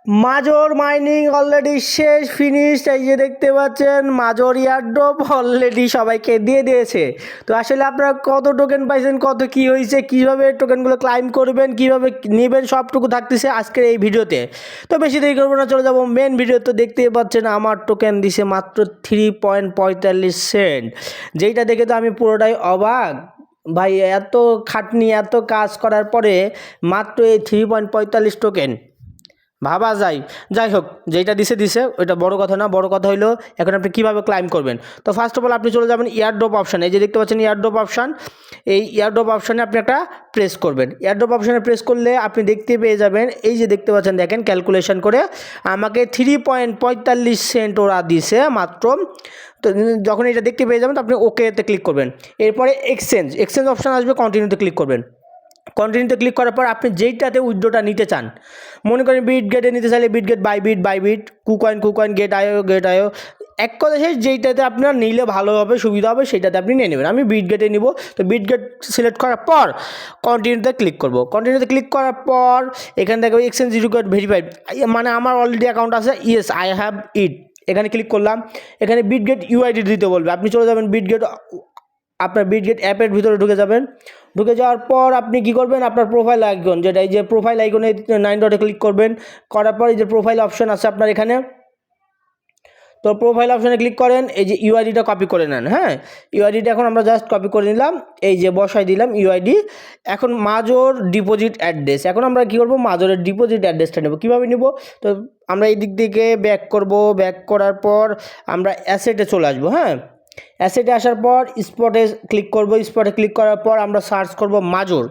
মাজর mining already শেষ finished. এই যে দেখতে পাচ্ছেন মাজর ইয়ারড্রপ অলরেডি সবাইকে দিয়ে দিয়েছে। তো আসলে আপনারা কত টোকেন পাইছেন, কত কি হয়েছে, কীভাবে টোকেনগুলো ক্লাইম করবেন, কীভাবে নেবেন, সবটুকু থাকতেছে আজকের এই ভিডিওতে। তো বেশি দেরি করবো না, চলে যাবো মেন ভিডিও। তো দেখতেই পাচ্ছেন আমার টোকেন দিছে মাত্র 3.45 সেন্ট, যেইটা দেখে তো আমি পুরোটাই অবাক। ভাই এত খাটনি এত কাজ করার পরে মাত্র এই 3.45 টোকেন, ভাবা যায়। যাই হোক, যেটা দিছে ওইটা বড় কথা না, বড় কথা হলো এখন আপনি কীভাবে ক্লাইম করবেন। তো ফার্স্ট অফ অল আপনি চলে যাবেন ইয়ারড্রপ অপশানে। এই যে দেখতে পাচ্ছেন ইয়ারড্রপ অপশান, এই ইয়ারড্রপ অপশানে আপনি একটা প্রেস করবেন। ইয়ারড্রপ অপশানে প্রেস করলে আপনি দেখতে পেয়ে যাবেন, এই যে দেখতে পাচ্ছেন, দেখেন ক্যালকুলেশন করে আমাকে 3.45 সেন্ট ওরা দিছে মাত্র। তো যখন এটা দেখতে পেয়ে যাবেন তো আপনি ওকেতে ক্লিক করবেন। এরপরে এক্সচেঞ্জ অপশান আসবে, কন্টিনিউতে ক্লিক করবেন। কন্টিনিউতে ক্লিক করার পর আপনি যেইটাতে উইথড্রটা নিতে চান, মনে করেন বিটগেটে নিতে চাইলে বিটগেট, বাইবিট, কুকয়েন, গেট আয়ো, এক কথা শেষ, যেইটাতে আপনার নিলে ভালো হবে, সুবিধা হবে, সেইটাতে আপনি নিয়ে নেবেন। আমি বিটগেটে নিব। তো বিটগেট সিলেক্ট করার পর কন্টিনিউতে ক্লিক করব। কন্টিনিউতে ক্লিক করার পর এখান থেকে এক্সচেঞ্জ রিকোয়ার্ড ভেরিফাইড, মানে আমার অলরেডি অ্যাকাউন্ট আছে, ইয়েস আই হ্যাভ ইট। এখানে ক্লিক করলাম। এখানে বিটগেট ইউআইডি দিতে বলবে, আপনি চলে যাবেন বিটগেট, আপনার বিটগেট অ্যাপের ভিতরে ঢুকে যাবেন। ঢুকে যাওয়ার পর আপনি কি করবেন, আপনার প্রোফাইল আইকন, যেটা এই যে প্রোফাইল আইকনে 9 ডটে ক্লিক করবেন। করার পর এই যে প্রোফাইল অপশন আছে আপনার এখানে, তো প্রোফাইল অপশানে ক্লিক করেন, এই যে ইউআইডিটা কপি করে নেন। হ্যাঁ, ইউআইডিটা এখন আমরা জাস্ট কপি করে নিলাম, এই যে বসাই দিলাম ইউআইডি। এখন মাজর ডিপোজিট অ্যাড্রেস, এখন আমরা কী করবো, মাজরের ডিপোজিট অ্যাড্রেসটা নেব। কীভাবে নেব, তো আমরা এই দিক থেকে ব্যাক করব। ব্যাক করার পর আমরা অ্যাসেটে চলে আসবো। হ্যাঁ, অ্যাসেটে আসার পর স্পটে ক্লিক করব। স্পটে ক্লিক করার পর আমরা সার্চ করব মাজর।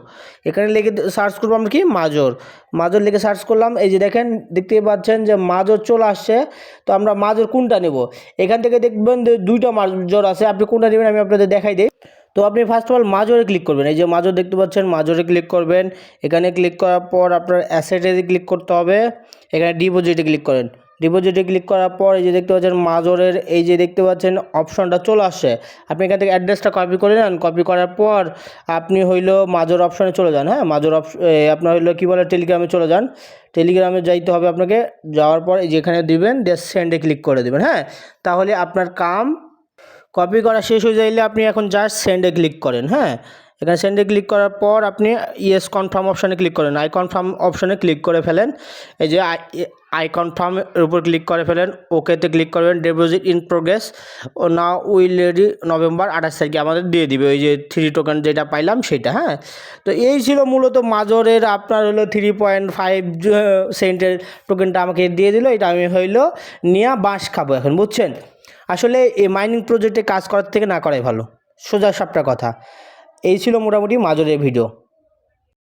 এখানে লিখে সার্চ করবো আমরা কি, মাজর লিখে সার্চ করলাম। এই যে দেখেন, দেখতেই পাচ্ছেন যে মাজর চলে আসছে। তো আমরা মাজর কোনটা নেব, এখান থেকে দেখবেন দুইটা মাজর আছে, আপনি কোনটা নেবেন আমি আপনাদের দেখাই দিই। তো আপনি ফার্স্ট অফ অল মাজরে ক্লিক করবেন। এই যে মাজর দেখতে পাচ্ছেন, মাজরে ক্লিক করবেন। এখানে ক্লিক করার পর আপনার অ্যাসেটে ক্লিক করতে হবে। এখানে ডিপোজিটে ক্লিক করেন। ডিপোজিটে ক্লিক করার পর এই যে দেখতে পাচ্ছেন মাজরের, এই যে দেখতে পাচ্ছেন অপশনটা চলে আসছে। আপনি এখান থেকে অ্যাড্রেসটা কপি করে নেন। কপি করার পর আপনি হইলো মাজর অপশনে চলে যান। হ্যাঁ, মাজর আপনার হইলো কী বলে, টেলিগ্রামে চলে যান। টেলিগ্রামে যাইতে হবে আপনাকে। যাওয়ার পর এই যেখানে দিবেন সেন্ডে ক্লিক করে দেবেন। হ্যাঁ, তাহলে আপনার কাম কপি করা শেষ হয়ে যাইলে আপনি এখন জাস্ট সেন্ডে ক্লিক করেন। হ্যাঁ, এখানে সেন্ডে ক্লিক করার পর আপনি ইয়েস কনফার্ম অপশানে ক্লিক করেন। আই কনফার্ম অপশানে ক্লিক করে ফেলেন। এই যে আই কনফার্মের উপর ক্লিক করে ফেলেন। ওকেতে ক্লিক করবেন। ডিপোজিট ইন প্রোগ্রেস ও নাও উইল রেডি, নভেম্বর 28 তারিখে আমাদের দিয়ে দিবে ওই যে 3 টোকেন যেটা পাইলাম সেটা। হ্যাঁ, তো এই ছিল মূলত মাজরের আপনার হলো 3.5 সেন্টের টোকেনটা আমাকে দিয়ে দিল। এটা আমি হইলো নিয়ে বাঁশ খাবো এখন, বুঝছেন। আসলে এই মাইনিং প্রজেক্টে কাজ করার থেকে না করাই ভালো, সোজা সাপটা কথা। এই ছিল মোটামুটি মাজরের ভিডিও।